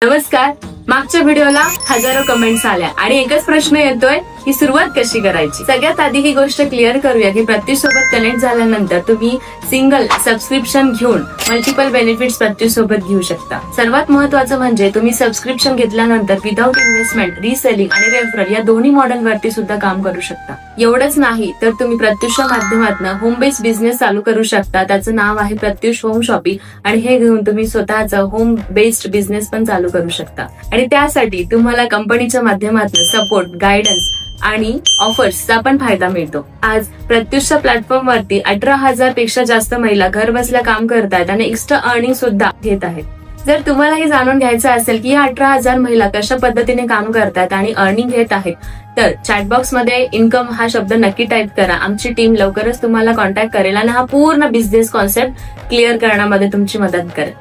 नमस्कार. मागच्या व्हिडिओला हजारो कमेंट्स आल्या आणि एकच प्रश्न येतोय की सुरुवात कशी करायची. सगळ्यात आधी ही गोष्ट क्लिअर करूया की प्रत्युष सोबत कनेक्ट झाल्यानंतर तुम्ही सिंगल सबस्क्रिप्शन घेऊन मल्टिपल बेनिफिट्स प्रत्युष सोबत घेऊ शकता. सर्वात महत्वाचं म्हणजे तुम्ही सबस्क्रिप्शन घेतल्यानंतर विदाउट इन्व्हेस्टमेंट रिसेलिंग आणि रेफरल या दोन्ही मॉडेल वरती सुद्धा काम करू शकता. एवढंच नाही तर तुम्ही प्रत्युषच्या माध्यमातून होम बेस्ड बिझनेस चालू करू शकता. त्याचं नाव आहे प्रत्युष होम शॉपिंग आणि हे घेऊन तुम्ही स्वतःचा होम बेस्ड बिझनेस पण चालू करू शकता. आणि त्यासाठी तुम्हाला कंपनीच्या माध्यमातून सपोर्ट, गायडन्स आणि ऑफर्सचा पण फायदा मिळतो. आज प्रत्युषच्या प्लॅटफॉर्म वरती 18,000 पेक्षा जास्त महिला घर बसल्या काम करतायत आणि एक्स्ट्रा अर्निंग सुद्धा घेत आहेत. जर तुम्हाला हे जाणून घ्यायचं असेल की या 18,000 महिला कशा पद्धतीने काम करतात आणि अर्निंग घेत आहेत तर चॅटबॉक्स मध्ये इन्कम हा शब्द नक्की टाईप करा. आमची टीम लवकरच तुम्हाला कॉन्टॅक्ट करेल आणि हा पूर्ण बिझनेस कॉन्सेप्ट क्लिअर करण्यामध्ये तुमची मदत करेल.